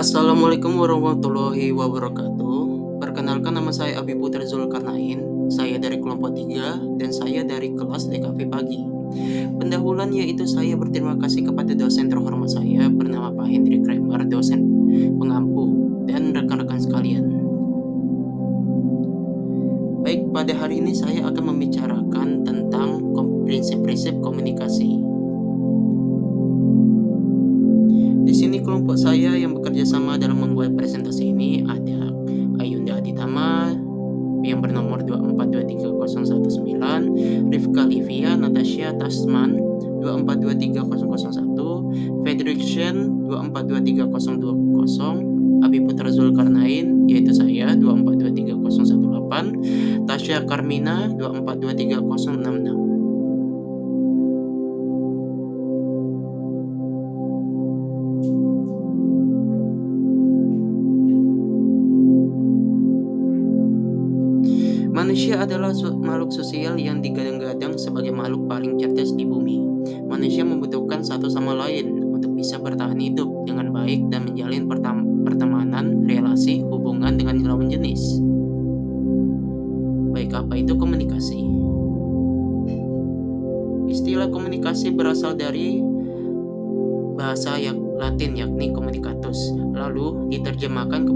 Assalamualaikum warahmatullahi wabarakatuh. Perkenalkan, nama saya Abi Putra Zulkarnain. Saya dari kelompok 3 dan saya dari kelas DKV pagi. Pendahuluan yaitu saya berterima kasih kepada dosen terhormat saya bernama Pak Hendrik Kramer, dosen pengampu, dan rekan-rekan sekalian. Baik, pada hari ini saya akan membicarakan tentang prinsip-prinsip komunikasi. Di sini kelompok saya yang bekerja sama dalam membuat presentasi ini ada Ayunda Aditama yang bernomor 2423019, Rifka Livia Natasha Tasman 2423001, Fedrikshen 2423020, Abi Putra Zulkarnain yaitu saya 2423018, Tasya Karmina 2423066. Manusia adalah makhluk sosial yang digadang-gadang sebagai makhluk paling cerdas di bumi. Manusia membutuhkan satu sama lain untuk bisa bertahan hidup dengan baik dan menjalin pertemanan, relasi, hubungan dengan lawan jenis. Baik, apa itu komunikasi? Istilah komunikasi berasal dari bahasa Latin yakni communicatus, lalu diterjemahkan ke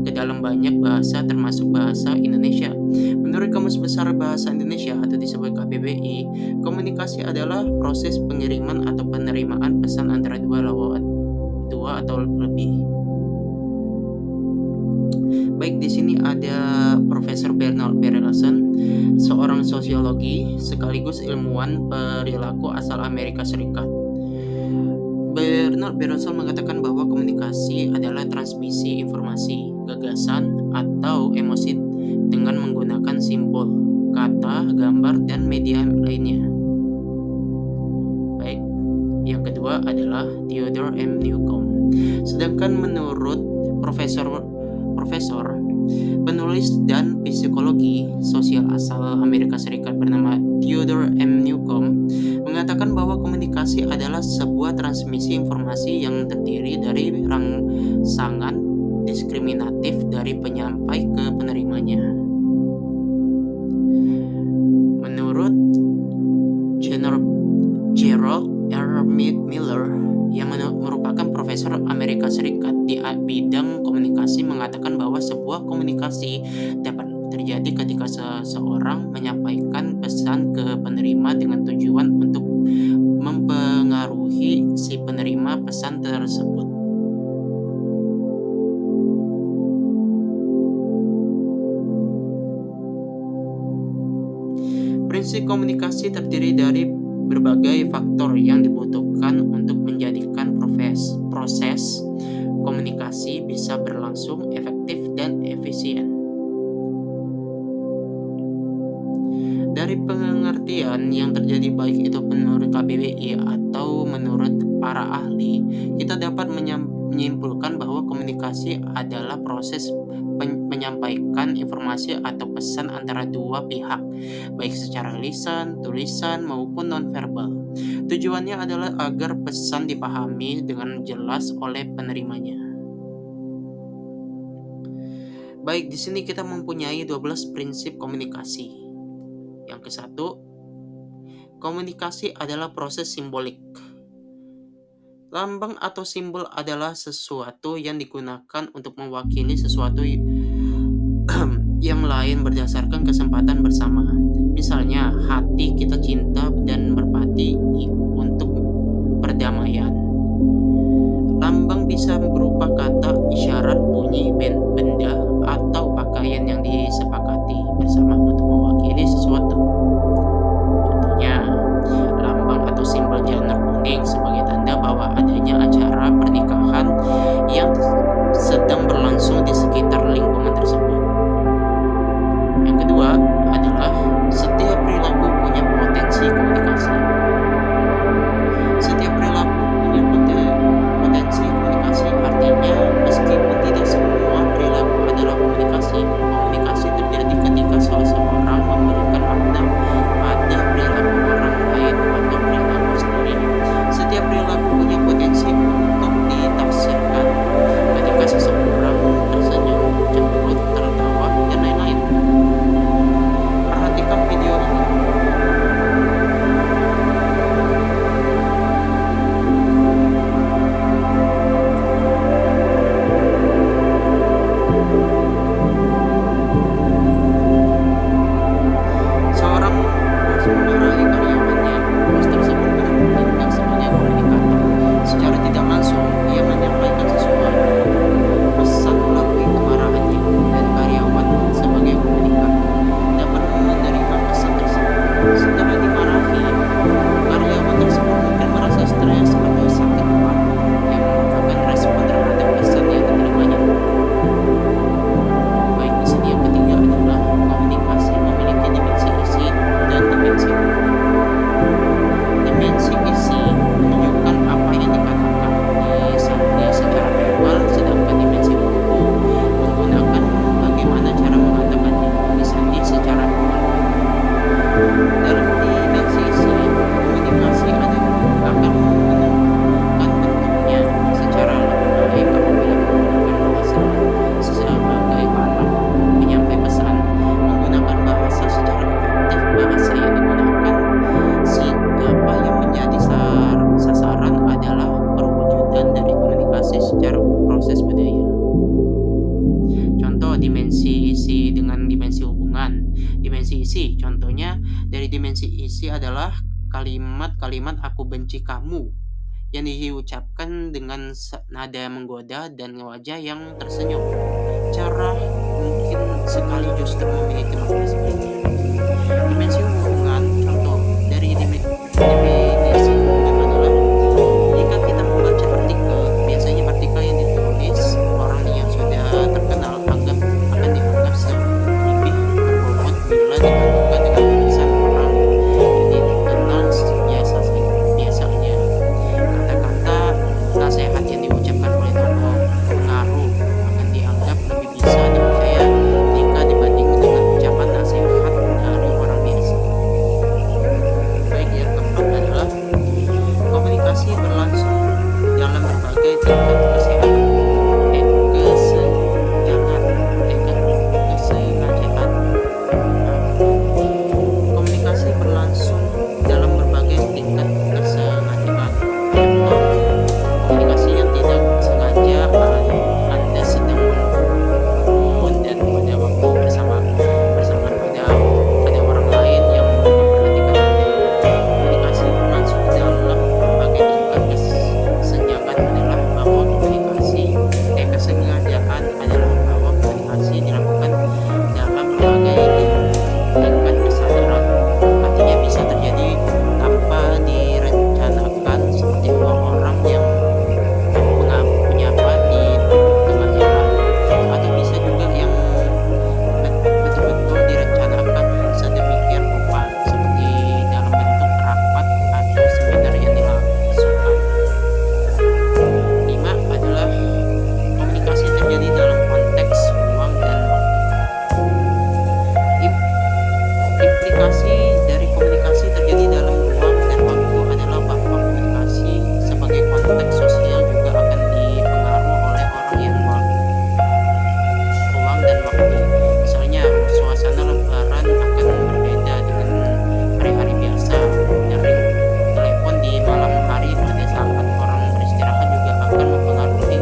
dalam banyak bahasa termasuk bahasa Indonesia. Menurut Kamus Besar Bahasa Indonesia atau disebut KBBI, komunikasi adalah proses pengiriman atau penerimaan pesan antara dua atau lebih. Baik, di sini ada Profesor Bernard Berelson, seorang sosiologi sekaligus ilmuwan perilaku asal Amerika Serikat. Bernard Berelson mengatakan bahwa komunikasi adalah transmisi informasi, gagasan, atau emosi dengan menggunakan simbol, kata, gambar, dan media lainnya. Baik, yang kedua adalah Theodore M. Newcomb. Sedangkan menurut Profesor penulis dan psikologi sosial asal Amerika Serikat bernama Theodore M. Newcomb mengatakan bahwa komunikasi adalah sebuah transmisi informasi yang terdiri dari rangsangan diskriminatif dari penyampai ke penerimanya. Menurut Gerald R. Miller yang merupakan profesor Amerika Serikat di bidang komunikasi mengatakan bahwa sebuah komunikasi dapat terjadi ketika seseorang menyampaikan pesan ke penerima dengan tujuan untuk mempengaruhi si penerima pesan tersebut. Prinsip komunikasi terdiri dari berbagai faktor yang dibutuhkan untuk menjadikan proses komunikasi bisa berlangsung efektif dan efisien. Dari pengertian yang terjadi baik itu menurut KBBI atau menurut para ahli, kita dapat menyimpulkan bahwa komunikasi adalah proses menyampaikan informasi atau pesan antara dua pihak, baik secara lisan, tulisan, maupun nonverbal. Tujuannya adalah agar pesan dipahami dengan jelas oleh penerimanya. Baik, di sini kita mempunyai 12 prinsip komunikasi. Yang ke-1, komunikasi adalah proses simbolik. Lambang atau simbol adalah sesuatu yang digunakan untuk mewakili sesuatu yang lain berdasarkan kesempatan bersama. Misalnya, hati kita cinta dan merpati untuk perdamaian. Lambang bisa berupa kata, isyarat, bunyi, benda, atau pakaian yang disepakati bersama untuk mewakili sesuatu. Contohnya, lambang atau simbol janur kuning sebagai tanda bahwa adanya acara pernikahan yang sedang berlangsung di sekitar lingkungan tersebut. Yang kedua adalah setiap perilaku punya potensi Setelah dimarahi, karyawan tersebut mungkin merasa stres atau sakit kepala yang merupakan respon terhadap pesan yang diterimanya. Baik, di sini yang ketiga adalah komunikasi memiliki dimensi isi dan dimensi hubungan. Dimensi isi menunjukkan apa yang dikatakan secara verbal, sedangkan dimensi hubungan menggunakan bagaimana cara mengatakannya disandi secara verbal. Dalam dimensi isi, komunikasi akan menentukan bentuknya secara lebih baik apabila menggunakan bahasa sebagai alat penyampai pesan. Menggunakan bahasa secara efektif, bahasa yang digunakan siapa yang menjadi sasaran adalah perwujudan dari komunikasi secara proses budaya. Contoh dimensi isi dengan dimensi hubungan. Dimensi isi, contohnya dari dimensi isi adalah kalimat-kalimat "aku benci kamu" yang diucapkan dengan nada menggoda dan wajah yang tersenyum. Cara mungkin sekali justru memiliki makna sebaliknya. Dimensi hubungan, contoh dari definisi hubungan adalah jika kita membaca artikel, biasanya artikel yang ditulis orang yang sudah terkenal akan dianggap lebih berbobot bila dibandingkan dengan tulisan orang yang dikenal biasanya. Kata-kata nasihat yang diucapkan oleh tokoh pengaruh akan dianggap lebih bisa dipercaya jika dibandingkan dengan ucapan nasihat dari orang biasa. Baik, yang keempat adalah komunikasi berlangsung dalam berbagai tingkat kesehatan, kesengajaan. Komunikasi berlangsung dalam berbagai tingkat kesengajaan. Contoh, komunikasi yang tidak sengaja Anda sedang membangun dan pada waktu bersamaan ada orang lain yang memperhatikan Anda. Komunikasi berlangsung dalam berbagai tingkat kesengajaan adalah bahwa kesengajaan adalah bahwa komunikasi dilakukan dalam berbagai tingkat kesadaran. Artinya bisa terjadi tanpa direncanakan, seperti dua orang yang menyapa di tengah jalan, atau bisa juga yang betul-betul direncanakan sedemikian rupa, seperti dalam bentuk rapat atau seminar yang dilangsungkan. 5 adalah komunikasi terjadi dalam konteks ruang dan waktu. Implikasi dari komunikasi terjadi dalam ruang dan waktu adalah bahwa komunikasi sebagai konteks sosial juga akan dipengaruhi oleh orang yang ruang dan waktu. Misalnya, suasana lebaran akan berbeda dengan hari-hari biasa. Dari telepon di malam hari pada saat orang beristirahat juga akan mempengaruhi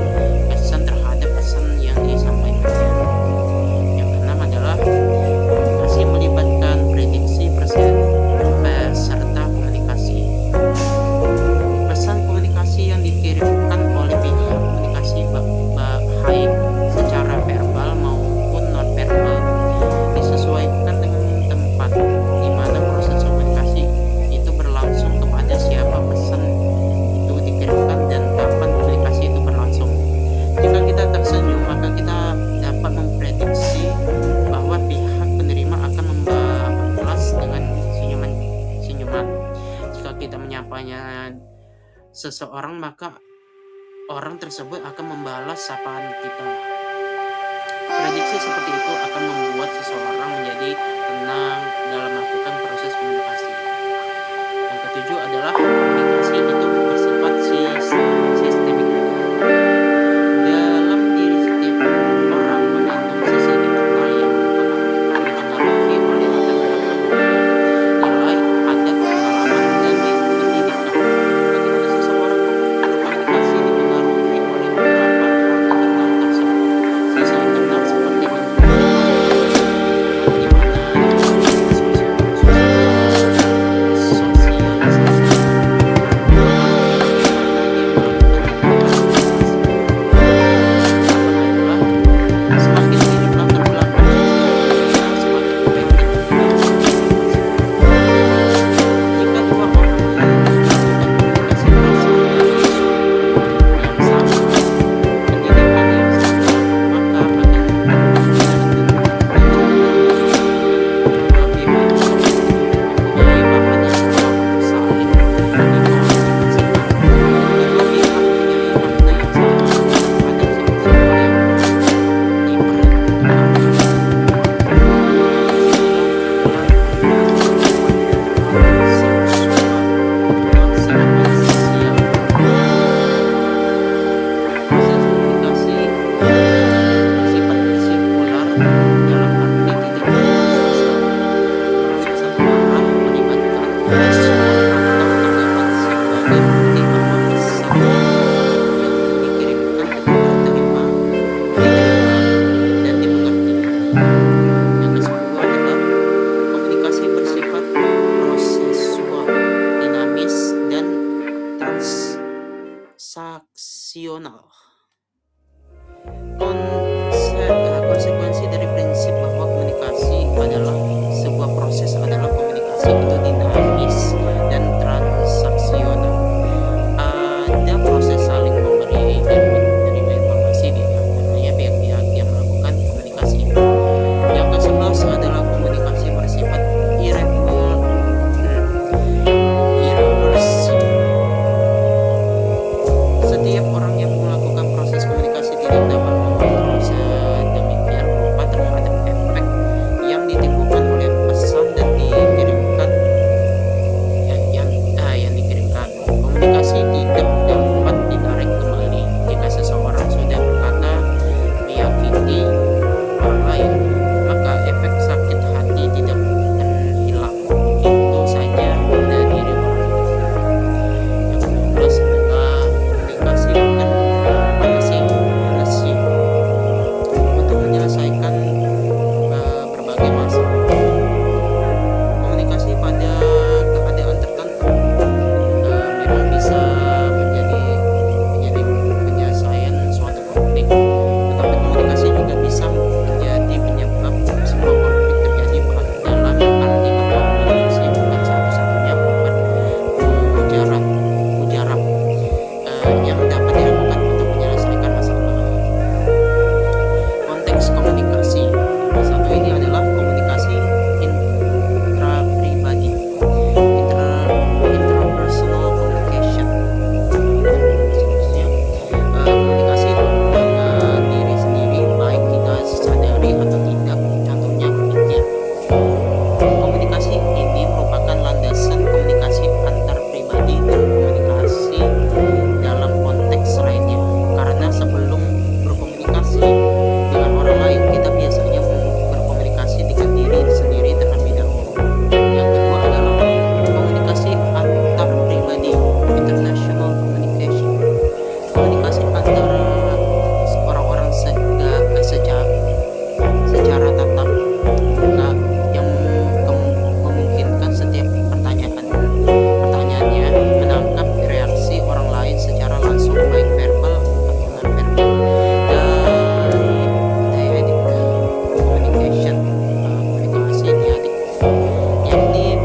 kesan terhadap pesan yang disampaikannya. Yang keenam adalah komunikasi melibatkan prediksi peserta komunikasi. Pesan komunikasi yang dikirimkan oleh pihak komunikasi baik secara verbal maupun non-verbal disesuaikan dengan tempat di mana proses komunikasi itu berlangsung, kepada siapa pesan itu dikirimkan, dan kapan komunikasi itu berlangsung. Jika kita tersenyum, maka kita dapat memprediksi bahwa pihak penerima akan membalas dengan senyuman. Jika kita menyapanya seseorang, maka orang tersebut akan membalas sapaan kita. Prediksi seperti itu akan membuat seseorang menjadi tenang dalam melakukan proses komunikasi. Yang ketujuh adalah komunikasi itu bersifat sistemik. Dalam diri setiap orang mengandung sisi internal yang dipengaruhi oleh latar belakang budaya, nilai, adat, pengalaman, dan pendidikan. Bagaimana seseorang berkomunikasi dipengaruhi oleh beberapa hal internal tersebut. Sisi internal seperti bagaimana konstitusional. Konsekuensi dari prinsip bahwa komunikasi adalah sebuah proses adalah komunikasi itu dinamis dan transaksional. Ada proses saling memberi dan menerima informasi di antaranya pihak-pihak yang melakukan komunikasi. Yang ke-11 adalah komunikasi bersifat irreversible. Setiap orang yang melakukan proses komunikasi tidak dapat mengontrol sedemikian rupa terhadap efek yang ditimbulkan oleh pesan dan dikirimkan yang dikirimkan. Komunikasi tidak dapat ditarik kembali. Jika seseorang sudah berkata menyakiti orang lain, maka efek sakit hati tidak akan hilang begitu saja pada diri orang itu. Yang ke-12 adalah komunikasi bukan panacea untuk menyelesaikan berbagai masalah. Komunikasi pada keadaan tertentu memang bisa menjadi penyelesaian suatu konflik, tetapi komunikasi juga bisa menjadi penyebab sebuah konflik terjadi dalam arti bahwa komunikasi bukan satu-satunya obat mujarab yang dapat dilakukan untuk menyelesaikan masalah. Konteks komunikasi. Nomor satu ini adalah komunikasi intrapribadi, interpersonal communication. Seterusnya, komunikasi dengan diri sendiri, baik kita sadari atau tidak. Contohnya demikian. Komunikasi ini merupakan landasan komunikasi antar pribadi dan komunikasi dalam konteks lainnya. Karena sebelum berkomunikasi dengan orang lain, kita biasanya berkomunikasi dengan diri sendiri terlebih dahulu. Yang kedua adalah komunikasi antar pribadi, international communication. Komunikasi antara orang-orang secara tatap muka yang memungkinkan setiap pertanyaannya menangkap reaksi orang lain secara langsung, baik verbal atau non-verbal. Dyadic communication, komunikasi diadik, yakni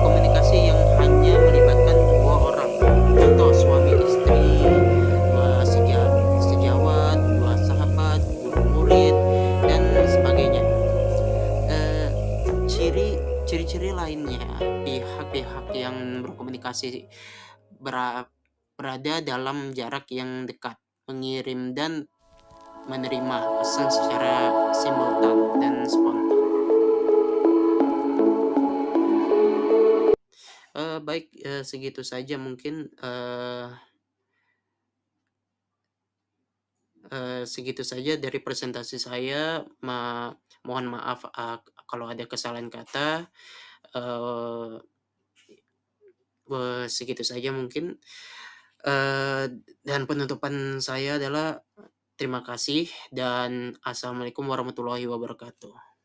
komunikasi yang hanya melibatkan dua orang. Contoh suami istri, dua sejawat, dua sahabat, guru murid, dan sebagainya. Ciri-ciri lainnya, pihak-pihak yang berkomunikasi berada dalam jarak yang dekat, mengirim dan menerima pesan secara simultan dan spontan. Baik, segitu saja mungkin segitu saja dari presentasi saya. Mohon maaf kalau ada kesalahan kata. Segitu saja mungkin. Dan penutupan saya adalah terima kasih dan assalamualaikum warahmatullahi wabarakatuh.